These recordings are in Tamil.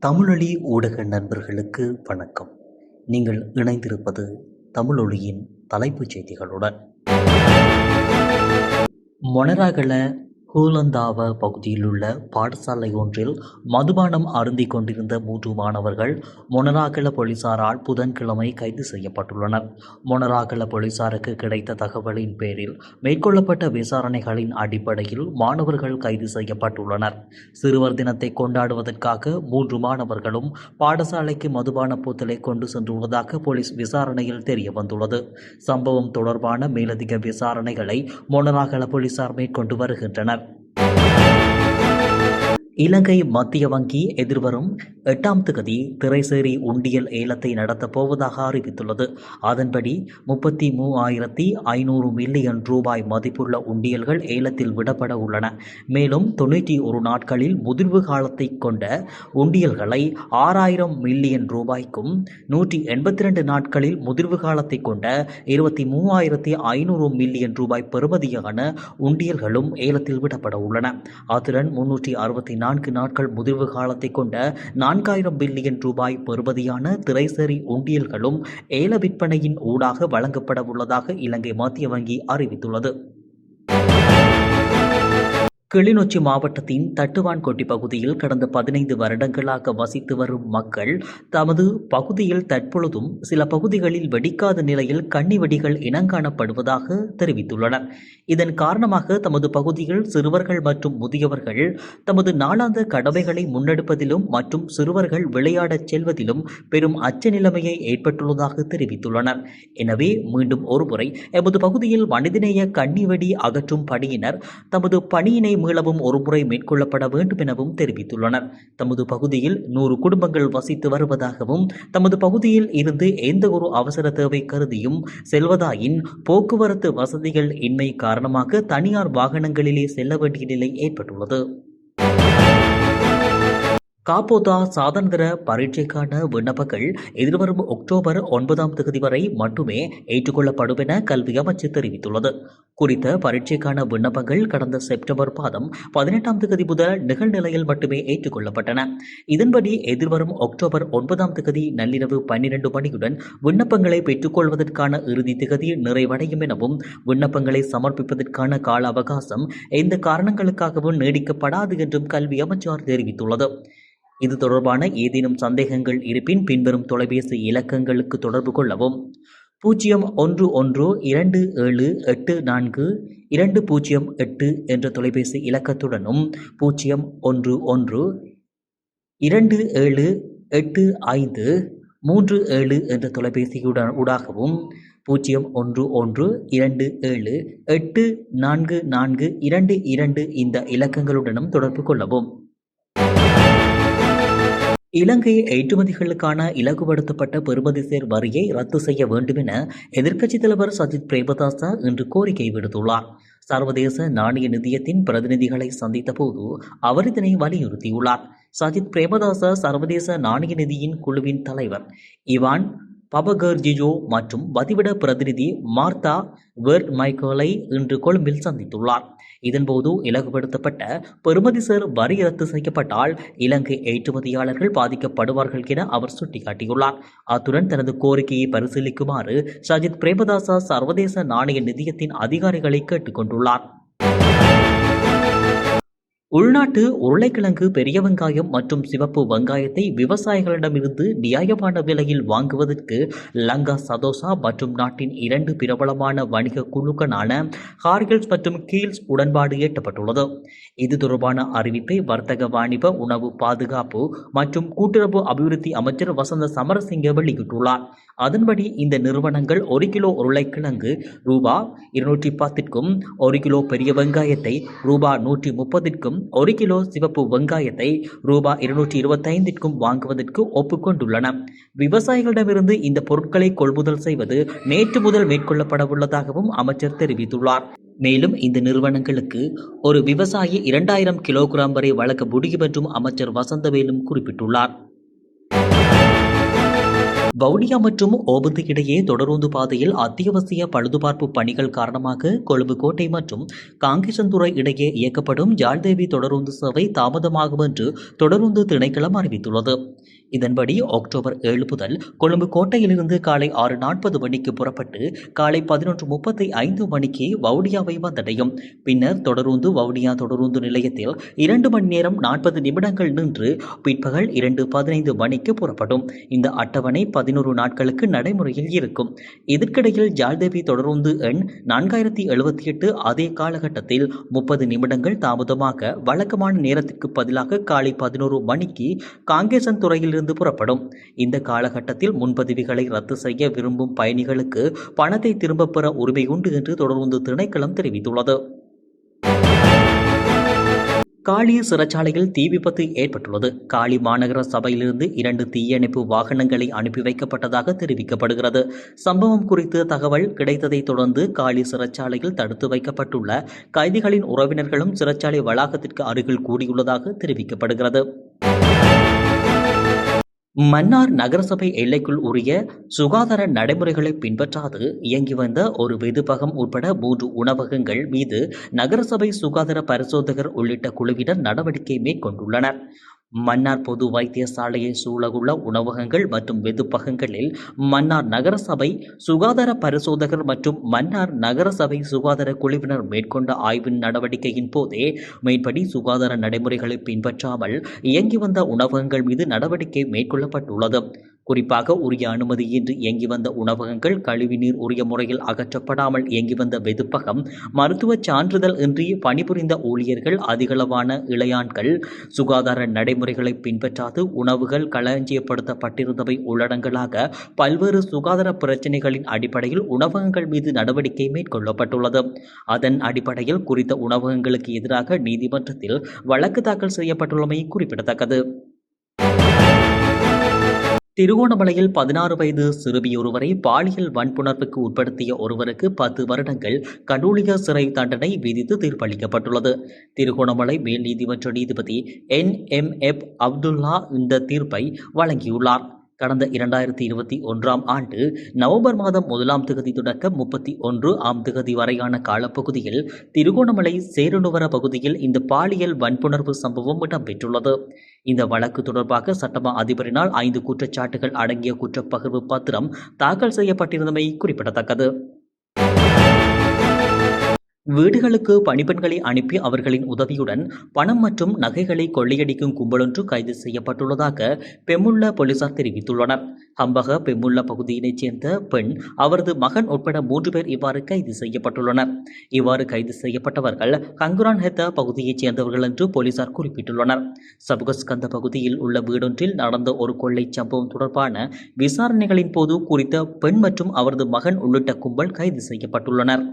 தமிழொலி ஊடக நண்பர்களுக்கு வணக்கம். நீங்கள் இணைந்திருப்பது தமிழொலியின் தலைப்புச் செய்திகளுடன். மொனராகல ஹூலந்தாவ பகுதியில் உள்ள பாடசாலை ஒன்றில் மதுபானம் அருந்திக் கொண்டிருந்த 3 மாணவர்கள் மொனராகல போலீசாரால் புதன்கிழமை கைது செய்யப்பட்டுள்ளனர். மொனராகல போலீசாருக்கு கிடைத்த தகவலின் பேரில் மேற்கொள்ளப்பட்ட விசாரணைகளின் அடிப்படையில் மாணவர்கள் கைது செய்யப்பட்டுள்ளனர். சிறுவர் தினத்தை கொண்டாடுவதற்காக 3 மாணவர்களும் பாடசாலைக்கு மதுபான போத்தலை கொண்டு சென்றுள்ளதாக போலீஸ் விசாரணையில் தெரியவந்துள்ளது. சம்பவம் தொடர்பான மேலதிக விசாரணைகளை மொனராகல போலீசார் மேற்கொண்டு வருகின்றனர். இலங்கை மத்திய வங்கி எதிர்வரும் 8ஆம் தேதி திரைசேரி உண்டியல் ஏலத்தை நடத்தப் போவதாக அறிவித்துள்ளது. அதன்படி 33,500 மில்லியன் ரூபாய் மதிப்புள்ள உண்டியல்கள் ஏலத்தில் விடப்பட உள்ளன. மேலும் 91 நாட்களில் முதிர்வு காலத்தை கொண்ட உண்டியல்களை 6,000 மில்லியன் ரூபாய்க்கும் 182 நாட்களில் முதிர்வு காலத்தை கொண்ட 23,500 மில்லியன் ரூபாய் பெறுமதியான உண்டியல்களும் ஏலத்தில் விடப்பட உள்ளன. அத்துடன் 364 நாட்கள் முதிர்வு காலத்தை கொண்ட 4,000 பில்லியன் ரூபாய் பெறுமதியான திரைசேரி உண்டியல்களும் ஏல விற்பனையின் ஊடாக வழங்கப்பட உள்ளதாக இலங்கை மத்திய வங்கி அறிவித்துள்ளது. கிளிநொச்சி மாவட்டத்தின் தட்டுவான்கொட்டி பகுதியில் கடந்த 15 வருடங்களாக வசித்து வரும் மக்கள் தமது பகுதியில் தற்பொழுதும் சில பகுதிகளில் வெடிக்காத நிலையில் கண்ணி வெடிகள் இனங்காணப்படுவதாக தெரிவித்துள்ளனர். இதன் காரணமாக தமது பகுதியில் சிறுவர்கள் மற்றும் முதியவர்கள் தமது நாளாந்த கடமைகளை முன்னெடுப்பதிலும் மற்றும் சிறுவர்கள் விளையாடச் செல்வதிலும் பெரும் அச்ச நிலைமையை ஏற்பட்டுள்ளதாக தெரிவித்துள்ளனர். எனவே மீண்டும் ஒருமுறை எமது பகுதியில் மனிதநேய கண்ணி வெடி அகற்றும் பணியினர் தமது பணியினை மீளவும் ஒருமுறை மேற்கொள்ளப்பட வேண்டும் எனவும் தெரிவித்துள்ளனர். தமது பகுதியில் 100 குடும்பங்கள் வசித்து வருவதாகவும் தமது பகுதியில் இருந்து எந்த ஒரு அவசர தேவை கருதியும் செல்வதாயின் போக்குவரத்து வசதிகள் இன்மை காரணமாக தனியார் வாகனங்களிலே செல்ல வேண்டிய நிலை ஏற்பட்டுள்ளது. காப்போதா சாதனதர பரீட்சைக்கான விண்ணப்பங்கள் எதிர்வரும் அக்டோபர் 9ஆம் தேதி வரை மட்டுமே ஏற்றுக்கொள்ளப்படும் என கல்வி அமைச்சு தெரிவித்துள்ளது. குறித்த பரீட்சைக்கான விண்ணப்பங்கள் கடந்த செப்டம்பர் மாதம் 18ஆம் தேதி முதல் நிகழ்நிலையில் மட்டுமே ஏற்றுக்கொள்ளப்பட்டன. இதன்படி எதிர்வரும் அக்டோபர் 9ஆம் தேதி நள்ளிரவு 12 மணியுடன் விண்ணப்பங்களை பெற்றுக்கொள்வதற்கான இறுதி தேதி நிறைவடையும் எனவும் விண்ணப்பங்களை சமர்ப்பிப்பதற்கான கால அவகாசம் எந்த காரணங்களுக்காகவும் நீடிக்கப்படாது என்றும் கல்வி அமைச்சர் தெரிவித்துள்ளது. இது தொடர்பான ஏதேனும் சந்தேகங்கள் இருப்பின் பின்வரும் தொலைபேசி இலக்கங்களுக்கு தொடர்பு கொள்ளவும். 0112784208 என்ற தொலைபேசி இலக்கத்துடனும் 0112788537 என்ற தொலைபேசியுடனாகவும் 0112784422 இந்த இலக்கங்களுடனும் தொடர்பு கொள்ளவும். இலங்கை ஏற்றுமதிகளுக்கான இலகுபடுத்தப்பட்ட பெறுமதிசேர் வரியை ரத்து செய்ய வேண்டும் என எதிர்க்கட்சித் தலைவர் சஜித் பிரேமதாச இன்று கோரிக்கை விடுத்துள்ளார். சர்வதேச நாணய நிதியத்தின் பிரதிநிதிகளை சந்தித்த போது அவர் இதனை வலியுறுத்தியுள்ளார். சஜித் பிரேமதாச சர்வதேச நாணய நிதியின் குழுவின் தலைவர் இவான் பபகர்ஜிஜோ மற்றும் வதிவிட பிரதிநிதி மார்த்தா வெர்ட் மைக்கேலை இன்று கொழும்பில் சந்தித்துள்ளார். இதன்போது இலகுபடுத்தப்பட்ட பெறுமதிசேர் வரி ரத்து செய்யப்பட்டால் இலங்கை ஏற்றுமதியாளர்கள் பாதிக்கப்படுவார்கள் என அவர் சுட்டிக்காட்டியுள்ளார். அத்துடன் தனது கோரிக்கையை பரிசீலிக்குமாறு சஜித் பிரேமதாச சர்வதேச நாணய நிதியத்தின் அதிகாரிகளை கேட்டுக்கொண்டுள்ளார். உள்நாட்டு உருளைக்கிழங்கு, பெரிய வெங்காயம் மற்றும் சிவப்பு வெங்காயத்தை விவசாயிகளிடமிருந்து நியாயமான விலையில் வாங்குவதற்கு லங்கா சதோசா மற்றும் நாட்டின் 2 பிரபலமான வணிக குழுக்களான ஹார்கில்ஸ் மற்றும் கீல்ஸ் உடன்பாடு எட்டப்பட்டுள்ளது. இது தொடர்பான அறிவிப்பை வர்த்தக வாணிப உணவு பாதுகாப்பு மற்றும் கூட்டுறவு அபிவிருத்தி அமைச்சர் வசந்த சமரசிங்க வெளியிட்டுள்ளார். அதன்படி இந்த நிறுவனங்கள் 1 கிலோ உருளைக்கிழங்கு ரூபா 210க்கும் 1 கிலோ பெரிய வெங்காயத்தை ரூபா 130க்கும் 1 கிலோ சிவப்பு வெங்காயத்தை ரூபா 225க்கும் வாங்குவதற்கு ஒப்புக்கொண்டுள்ளன. விவசாயிகளிடமிருந்து இந்த பொருட்களை கொள்முதல் செய்வது நேற்று முதல் மேற்கொள்ளப்பட உள்ளதாகவும் அமைச்சர் தெரிவித்துள்ளார். மேலும் இந்த நிறுவனங்களுக்கு ஒரு விவசாயி 2000 கிலோகிராம் வரை வழங்க முடியும் என்றும் அமைச்சர் வசந்தவேலும் குறிப்பிட்டுள்ளார். வவுனியா மற்றும் ஓபந்து இடையே தொடருந்து பாதையில் அத்தியாவசிய பழுதுபார்ப்பு பணிகள் காரணமாக கொழும்பு கோட்டை மற்றும் காங்கேசன்துறை இடையே இயக்கப்படும் ஜாழ்தேவி தொடருந்து சேவை தாமதமாகும் என்று தொடருந்து திணைக்களம் அறிவித்துள்ளது. இதன்படி அக்டோபர் 7 முதல் கொழும்பு கோட்டையிலிருந்து காலை 6:40 மணிக்கு புறப்பட்டு காலை 11:35 மணிக்கு வவுனியாவை வந்தடையும். பின்னர் தொடருந்து வவுனியா தொடருந்து நிலையத்தில் 2 மணி நேரம் 40 நிமிடங்கள் நின்று பிற்பகல் 2:15 மணிக்கு புறப்படும். இந்த அட்டவணை 11 நாட்களுக்கு நடைமுறையில் இருக்கும். இதற்கிடையில் ஜாழ்தேவி தொடருந்து எண் 4078 அதே காலகட்டத்தில் 30 நிமிடங்கள் தாமதமாக வழக்கமான நேரத்திற்கு பதிலாக காலை 11 மணிக்கு காங்கேசன்துறையிலிருந்து புறப்படும். இந்த காலகட்டத்தில் முன்பதிவுகளை ரத்து செய்ய விரும்பும் பயணிகளுக்கு பணத்தை திரும்பப் பெற உரிமை உண்டு என்று தொடர்ந்து திணைக்களம் தெரிவித்துள்ளது. காலி சிறைச்சாலையில் தீ விபத்து ஏற்பட்டுள்ளது. காலி மாநகர சபையிலிருந்து 2 தீயணைப்பு வாகனங்களை அனுப்பி வைக்கப்பட்டதாக தெரிவிக்கப்படுகிறது. சம்பவம் குறித்து தகவல் கிடைத்ததை தொடர்ந்து காலி சிறைச்சாலையில் தடுத்து வைக்கப்பட்டுள்ள கைதிகளின் உறவினர்களும் சிறைச்சாலை வளாகத்திற்கு அருகில் கூடியுள்ளதாக தெரிவிக்கப்படுகிறது. மன்னார் நகரசபை எல்லைக்குள் உரிய சுகாதார நடைமுறைகளை பின்பற்றாது இயங்கி வந்த ஒரு வெதுப்பகம் உட்பட 3 உணவகங்கள் மீது நகரசபை சுகாதார பரிசோதகர் உள்ளிட்ட குழுவினர் நடவடிக்கை மேற்கொண்டுள்ளனர். மன்னார் பொது வைத்தியசாலையை சூழவுள்ள உணவகங்கள் மற்றும் வெதுப்பகங்களில் மன்னார் நகரசபை சுகாதார பரிசோதகர் மற்றும் மன்னார் நகரசபை சுகாதார குழுவினர் மேற்கொண்ட ஆய்வின் நடவடிக்கையின் போதே மேற்படி சுகாதார நடைமுறைகளை பின்பற்றாமல் இயங்கி வந்த உணவகங்கள் மீது நடவடிக்கை மேற்கொள்ளப்பட்டுள்ளது. குறிப்பாக உரிய அனுமதியின்றி இயங்கி வந்த உணவகங்கள், கழிவுநீர் உரிய முறையில் அகற்றப்படாமல் இயங்கி வந்த வெதுப்பகம், மருத்துவ சான்றிதழ் இன்றி பணிபுரிந்த ஊழியர்கள், அதிகளவான இளையான்கள், சுகாதார நடைமுறைகளை பின்பற்றாது உணவுகள் களஞ்சியப்படுத்தப்பட்டிருந்தவை உள்ளடங்கலாக பல்வேறு சுகாதார பிரச்சினைகளின் அடிப்படையில் உணவகங்கள் மீது நடவடிக்கை மேற்கொள்ளப்பட்டுள்ளது. அதன் அடிப்படையில் குறித்த உணவகங்களுக்கு எதிராக நீதிமன்றத்தில் வழக்கு தாக்கல் செய்யப்பட்டுள்ளமை குறிப்பிடத்தக்கது. திருகோணமலையில் 16 வயது சிறுமியொருவரை பாலியல் வன்புணர்வுக்கு உட்படுத்திய ஒருவருக்கு 10 வருடங்கள் கடூழிய சிறை தண்டனை விதித்து தீர்ப்பளிக்கப்பட்டுள்ளது. திருகோணமலை மேல் நீதிமன்ற நீதிபதி NMF அப்துல்லா இந்த தீர்ப்பை வழங்கியுள்ளார். கடந்த 2021 ஆண்டு நவம்பர் மாதம் 1ஆம் தேதி தொடக்கம் 31ஆம் தேதி வரையான காலப்பகுதியில் திருகோணமலை சேருநுவர பகுதியில் இந்த பாலியல் வன்புணர்வு சம்பவம் இடம்பெற்றுள்ளது. இந்த வழக்கு தொடர்பாக சட்டமா அதிபரினால் 5 குற்றச்சாட்டுகள் அடங்கிய குற்றப்பகிர்வு பத்திரம் தாக்கல் செய்யப்பட்டிருந்தமை குறிப்பிடத்தக்கது. வீடுகளுக்கு பணிப்பெண்களை அனுப்பி அவர்களின் உதவியுடன் பணம் மற்றும் நகைகளை கொள்ளையடிக்கும் கும்பலொன்று கைது செய்யப்பட்டுள்ளதாக பெமுல்ல போலீசார் தெரிவித்துள்ளனர். ஹம்பக பெமுல்ல பகுதியினைச் சேர்ந்த பெண், அவரது மகன் உட்பட 3 பேர் இவ்வாறு கைது செய்யப்பட்டுள்ளனர். இவ்வாறு கைது செய்யப்பட்டவர்கள் கங்குரான் ஹெத்த பகுதியைச் சேர்ந்தவர்கள் என்று போலீசார் குறிப்பிட்டுள்ளனர். சபுகஸ்கந்த பகுதியில் உள்ள வீடொன்றில் நடந்த ஒரு கொள்ளை சம்பவம் தொடர்பான விசாரணைகளின் போது குறித்த பெண் மற்றும் அவரது மகன் உள்ளிட்ட கும்பல் கைது செய்யப்பட்டுள்ளனர்.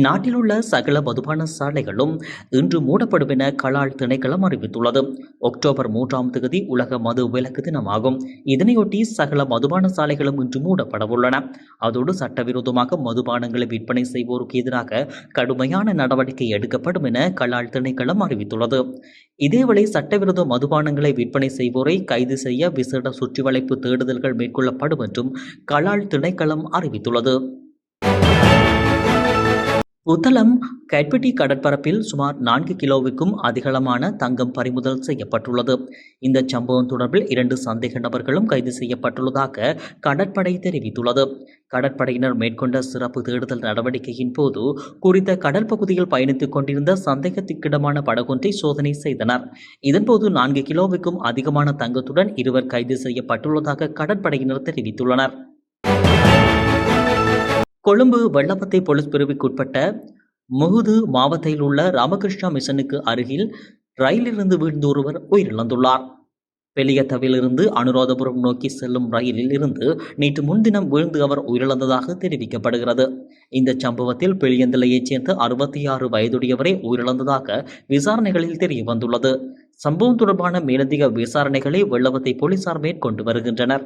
நாட்டில் உள்ள சகல மதுபான சாலைகளும் இன்று மூடப்படும் என கலால் திணைக்களம் அறிவித்துள்ளது. அக்டோபர் 3ஆம் தேதி உலக மது விலக்கு தினமாகும். இதனையொட்டி சகல மதுபான சாலைகளும் இன்று மூடப்படவுள்ளன. அதோடு சட்டவிரோதமாக மதுபானங்களை விற்பனை செய்வோருக்கு எதிராக கடுமையான நடவடிக்கை எடுக்கப்படும் என கலால் திணைக்களம் அறிவித்துள்ளது. இதேவேளை சட்டவிரோத மதுபானங்களை விற்பனை செய்வோரை கைது செய்ய விசேட சுற்றிவளைப்பு தேடுதல்கள் மேற்கொள்ளப்படும் என்றும் கலால் திணைக்களம் அறிவித்துள்ளது. புத்தளம் கட்பெட்டி கடற்பரப்பில் சுமார் 4 கிலோவுக்கும் அதிகளமான தங்கம் பறிமுதல் செய்யப்பட்டுள்ளது. இந்த சம்பவம் தொடர்பில் 2 சந்தேக நபர்களும் கைது செய்யப்பட்டுள்ளதாக கடற்படை தெரிவித்துள்ளது. கடற்படையினர் மேற்கொண்ட சிறப்பு தேடுதல் நடவடிக்கையின் போது குறித்த கடல் பகுதியில் பயணித்துக் கொண்டிருந்த சந்தேகத்திற்கிடமான படகொன்றை சோதனை செய்தனர். இதன்போது 4 கிலோவுக்கும் அதிகமான தங்கத்துடன் 2 கைது செய்யப்பட்டுள்ளதாக கடற்படையினர் தெரிவித்துள்ளனர். கொழும்பு வெள்ளப்பத்தை போலீஸ் பிரிவுக்குட்பட்ட முகுது மாவட்டத்தில் உள்ள ராமகிருஷ்ணா மிஷனுக்கு அருகில் ரயிலிருந்து வீழ்ந்து ஒருவர் உயிரிழந்துள்ளார். பெலியத்தவிலிருந்து அனுராதபுரம் நோக்கி செல்லும் ரயிலில் இருந்து நேற்று முன்தினம் வீழ்ந்து அவர் உயிரிழந்ததாக தெரிவிக்கப்படுகிறது. இந்த சம்பவத்தில் பெலியந்தலையைச் சேர்ந்த 66 வயதுடையவரை உயிரிழந்ததாக விசாரணைகளில் தெரிய வந்துள்ளது. சம்பவம் தொடர்பான மேலதிக விசாரணைகளை வெள்ளவத்தை போலீசார் மேற்கொண்டு வருகின்றனர்.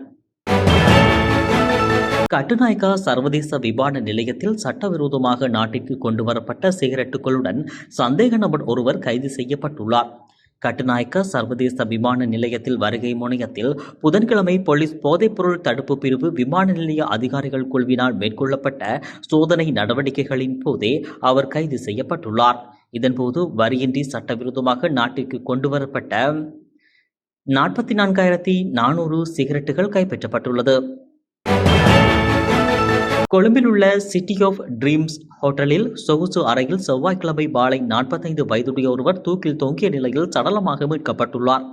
கட்டுநாயக்கா சர்வதேச விமான நிலையத்தில் சட்டவிரோதமாக நாட்டிற்கு கொண்டு வரப்பட்ட சிகரெட்டுகளுடன் சந்தேக நபர் ஒருவர் கைது செய்யப்பட்டுள்ளார். கட்டுநாயக்க சர்வதேச விமான நிலையத்தில் வருகை முனையத்தில் புதன்கிழமை போலீஸ் போதைப்பொருள் தடுப்பு பிரிவு விமான நிலைய அதிகாரிகள் குழுவினால் மேற்கொள்ளப்பட்ட சோதனை நடவடிக்கைகளின் போதே அவர் கைது செய்யப்பட்டுள்ளார். இதன்போது வரியின்றி சட்டவிரோதமாக நாட்டிற்கு கொண்டுவரப்பட்ட 44,400 சிகரெட்டுகள் கைப்பற்றப்பட்டுள்ளது. கொழும்பில் உள்ள சிட்டி ஆஃப் ட்ரீம்ஸ் ஹோட்டலில் சொகுசு அறையில் செவ்வாய்க்கிழமை மாலை 45 வயதுடைய ஒருவர் தூக்கில் தொங்கிய நிலையில் சடலமாக மீட்கப்பட்டுள்ளார்.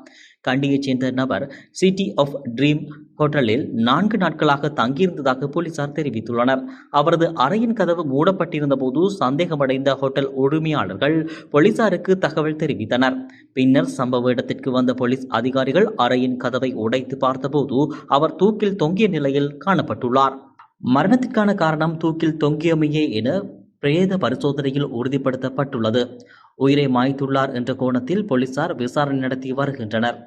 கண்டியைச் சேர்ந்த நபர் சிட்டி ஆஃப் ட்ரீம் ஹோட்டலில் 4 நாட்களாக தங்கியிருந்ததாக போலீசார் தெரிவித்துள்ளனர். அவரது அறையின் கதவு மூடப்பட்டிருந்த போது சந்தேகமடைந்த ஹோட்டல் உரிமையாளர்கள் போலீசாருக்கு தகவல் தெரிவித்தனர். பின்னர் சம்பவ இடத்திற்கு வந்த போலீஸ் அதிகாரிகள் அறையின் கதவை உடைத்து பார்த்தபோது அவர் தூக்கில் தொங்கிய நிலையில் காணப்பட்டுள்ளார். மரணத்திற்கான காரணம் தூக்கில் தொங்கியமையே என பிரேத பரிசோதனையில் உறுதிப்படுத்தப்பட்டுள்ளது. உயிரை மாய்த்துள்ளார் என்ற கோணத்தில் போலீசார் விசாரணை நடத்தி வருகின்றனர்.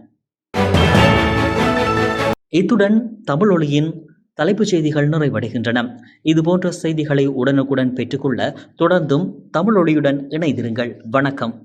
இத்துடன் தமிழ் ஒளியின் தலைப்புச் செய்திகள் நிறைவடைகின்றன. இதுபோன்ற செய்திகளை உடனுக்குடன் பெற்றுக்கொள்ள தொடர்ந்தும் தமிழ் ஒளியுடன் இணைந்திருங்கள். வணக்கம்.